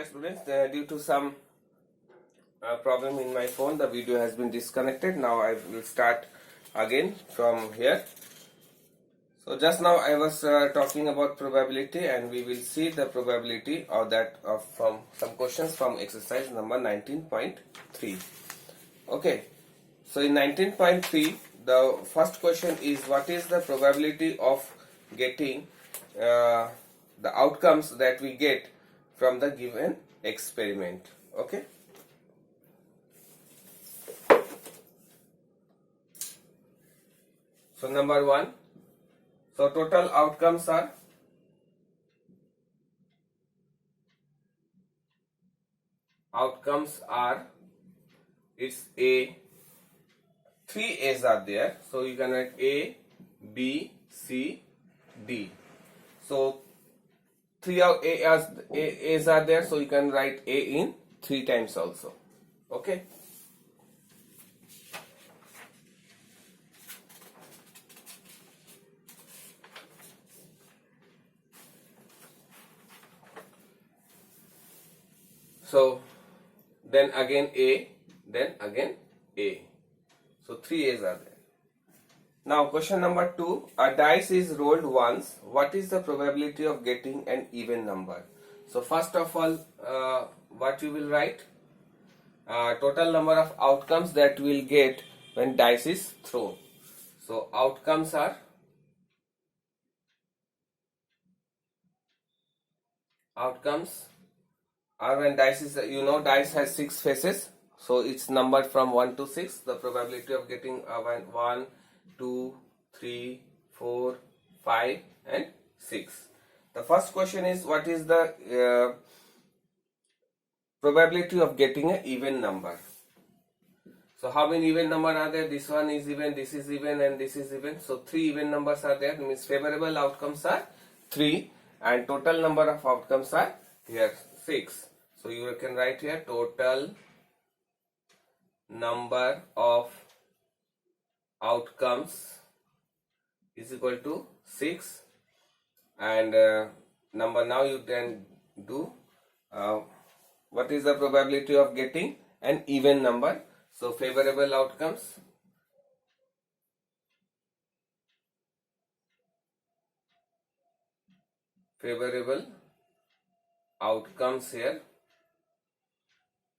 Okay students, due to some problem in my phone, the video has been disconnected. Now I will start again from here. So just now I was talking about probability, and we will see the probability of that from some questions from exercise number 19.3. Okay, so in 19.3 the first question is, what is the probability of getting the outcomes that we get from the given experiment? Okay, so number one, so total outcomes are it's a, three A's are there, so you can write A, B, C, D. So three of A's are there, so you can write A in 3 times also. Okay. So then again A, then again A. So 3 A's are there. Now question number 2, a dice is rolled once. What is the probability of getting an even number? So first of all, what you will write? Total number of outcomes that we will get when dice is thrown. So outcomes are when dice is, dice has 6 faces, so it's numbered from 1 to 6. The probability of getting 1, 2, 3, 4, 5 and 6. The first question is, what is the probability of getting an even number? So how many even numbers are there? This one is even, this is even, and this is even. So 3 even numbers are there, means favorable outcomes are 3, and total number of outcomes are here 6. So you can write here total number of outcomes is equal to 6, and number, now you can do what is the probability of getting an even number. So favorable outcomes, here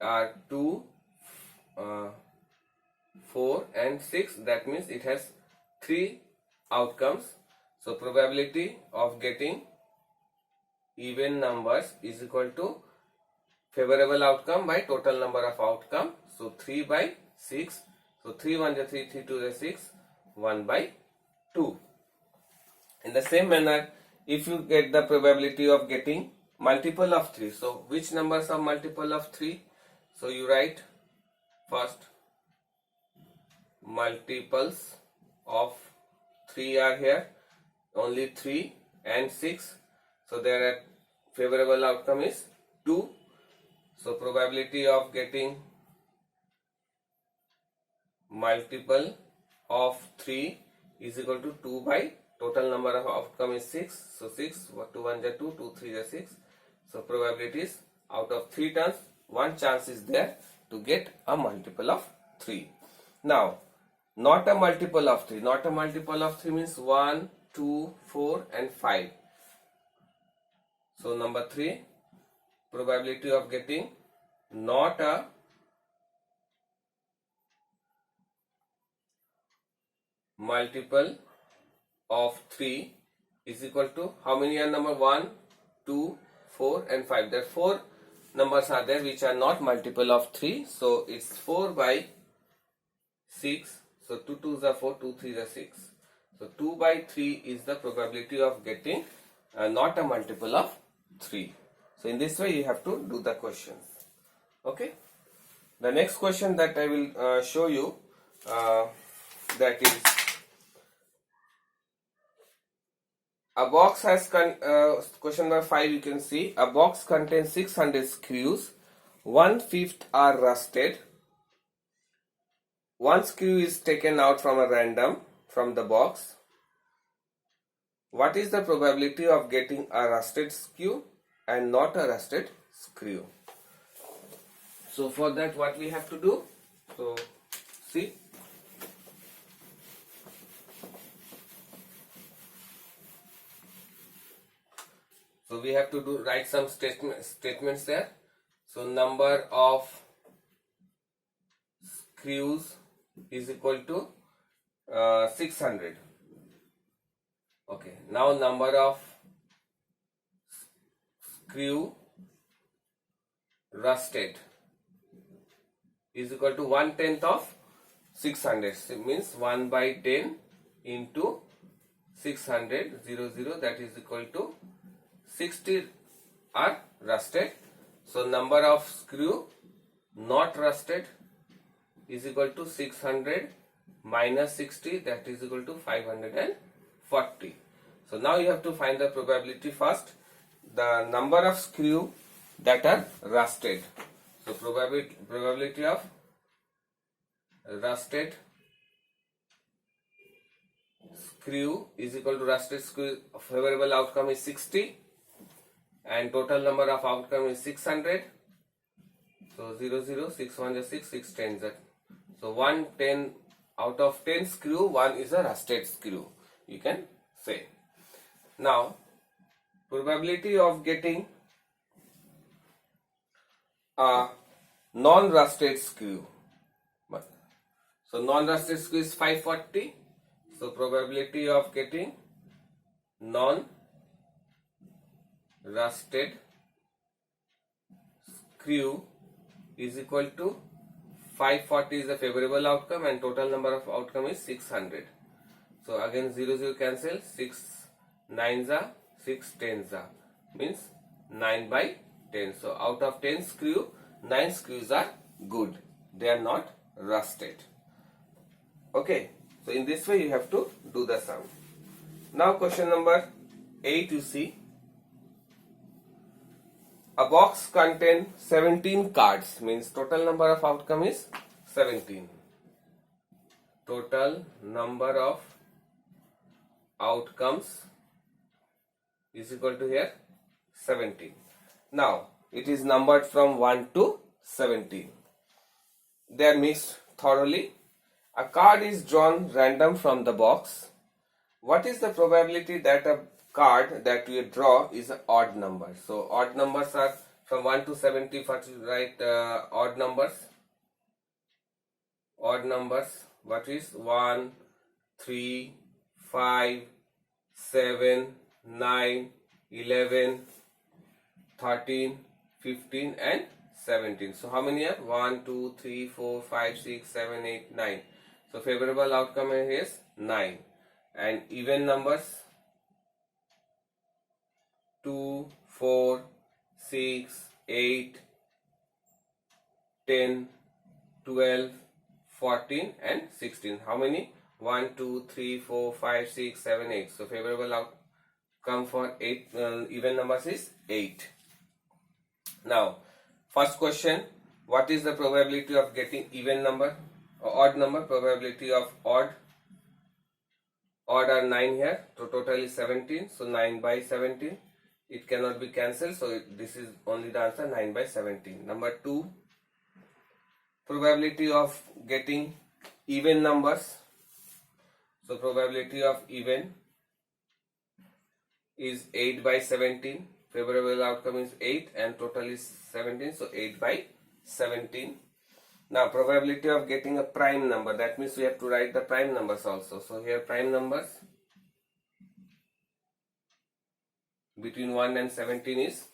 are 2, 4 and 6. That means it has 3 outcomes. So probability of getting even numbers is equal to favorable outcome by total number of outcome. So 3 by 6. So 3 1 is 3, 3 2 is 6, 1 by 2. In the same manner, if you get the probability of getting multiple of 3, so which numbers are multiple of 3? So you write first, multiples of 3 are here, only 3 and 6. So their favorable outcome is 2. So probability of getting multiple of 3 is equal to 2 by total number of outcome is 6. So 6, 2 1 is 2, 2 3 is 6. So probability is, out of 3 turns, 1 chance is there to get a multiple of 3. Now, not a multiple of 3. Not a multiple of 3 means 1, 2, 4 and 5. So number 3, probability of getting not a multiple of 3 is equal to, how many are number? 1, 2, 4 and 5. There are 4 numbers are there which are not multiple of 3. So it's 4 by 6. So 2 2s are 4, 2 3s are 6. So 2 by 3 is the probability of getting not a multiple of 3. So in this way you have to do the questions. Okay. The next question that I will show you, that is, a box has question number 5, you can see a box contains 600 screws. 1/5 are rusted. 1 screw is taken out from the box. What is the probability of getting a rusted screw and not a rusted screw. So for that, what we have to do? So see. So we have to write some statements there. So number of screws is equal to 600. Okay. Now number of screw rusted is equal to 1/10 of 600. So it means 1/10 into 600, 0, that is equal to 60 are rusted. So number of screw not rusted is equal to 600 minus 60, that is equal to 540. So now you have to find the probability first. The number of screw that are rusted. So probability of rusted screw is equal to rusted screw. Favorable outcome is 60 and total number of outcome is 600. So 0, 6, 1 is 6, 6 10 is. So 1/10 out of 10 screw, 1 is a rusted screw, you can say. Now probability of getting a non-rusted screw. So non-rusted screw is 540. So probability of getting non-rusted screw is equal to 540 is the favorable outcome and total number of outcome is 600. So again 0 cancel, 6 9s are 6 10s are, means 9/10. So out of 10 screw, 9 screws are good, they are not rusted. Okay, so in this way you have to do the sum. Now question number 8, you see. A box contains 17 cards, means total number of outcome is 17. Total number of outcomes is equal to here 17. Now it is numbered from 1 to 17. They are mixed thoroughly. A card is drawn random from the box. What is the probability that a card that we draw is an odd number? So odd numbers are from 1 to 70. First you write odd numbers. Odd numbers, what is 1, 3, 5, 7, 9, 11, 13, 15 and 17. So how many are? 1, 2, 3, 4, 5, 6, 7, 8, 9. So favorable outcome is 9. And even numbers 2, 4, 6, 8, 10, 12, 14 and 16. How many? 1, 2, 3, 4, 5, 6, 7, 8. So favorable outcome for 8 even numbers is 8. Now first question, what is the probability of getting even number or odd number? Probability of odd are 9 here, so total is 17. So 9/17, it cannot be cancelled, so this is only the answer, 9/17. Number 2, probability of getting even numbers. So probability of even is 8/17. Favorable outcome is 8 and total is 17, so 8/17. Now probability of getting a prime number, that means we have to write the prime numbers also. So here prime numbers between 1 and 17 is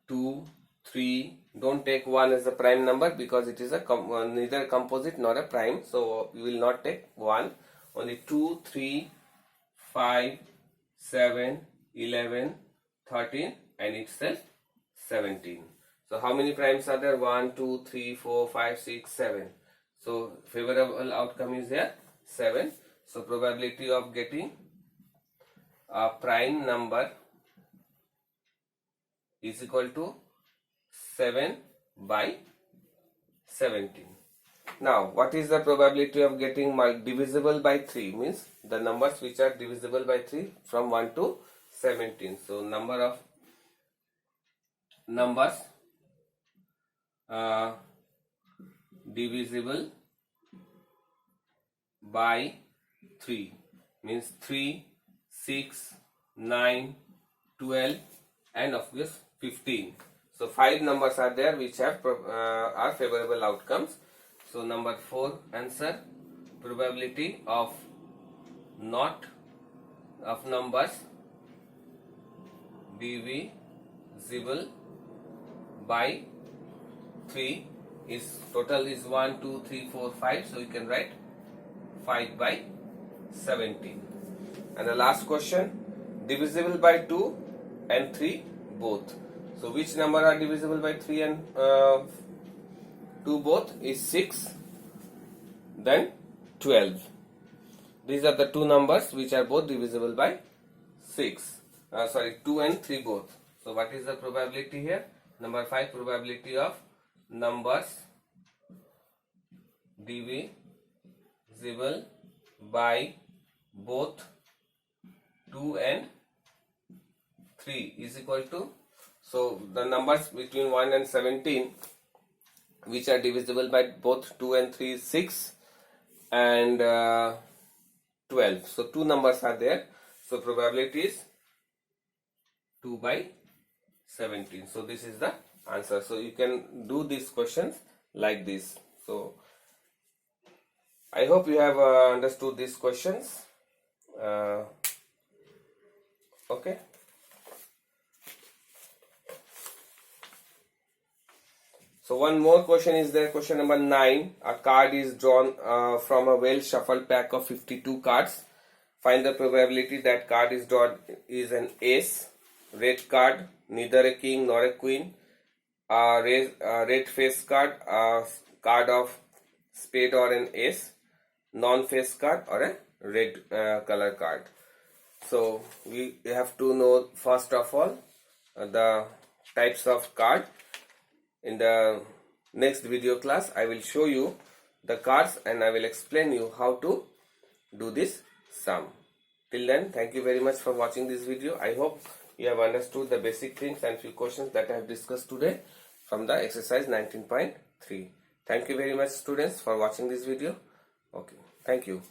2, 3. Don't take 1 as a prime number because it is a neither composite nor a prime, so we will not take 1. Only 2, 3, 5, 7, 11, 13 and itself 17. So how many primes are there? 1, 2, 3, 4, 5, 6, 7. So favorable outcome is here 7. So probability of getting a prime number is equal to 7/17. Now what is the probability of getting divisible by 3? Means the numbers which are divisible by 3 from 1 to 17. So number of numbers divisible by 3 means 3, 6, 9, 12 and of course 15. So 5 numbers are there which have are favorable outcomes. So number 4 answer, probability of not of numbers divisible by 3 is total is 1, 2, 3, 4, 5. So you can write 5 by 17. And the last question, divisible by 2 and 3 both. So which number are divisible by 3 and 2 both is 6, then 12. These are the two numbers which are both divisible by 2 and 3 both. So what is the probability here? Number 5, probability of numbers divisible by both 2 and 3 is equal to, so the numbers between 1 and 17 which are divisible by both 2 and 3 is 6 and 12. So two numbers are there. So probability is 2 by 17. So this is the answer. So you can do these questions like this. So I hope you have understood these questions. Okay. So one more question is there, question number 9. A card is drawn from a well shuffled pack of 52 cards. Find the probability that card is drawn is an ace, red card, neither a king nor a queen, a red face card, a card of spade or an ace, non-face card or a red color card. So we have to know first of all the types of card. In the next video class I will show you the cards and I will explain you how to do this sum. Till then, thank you very much for watching this video. I hope you have understood the basic things and few questions that I have discussed today from the exercise 19.3. Thank you very much students for watching this video. Okay, thank you.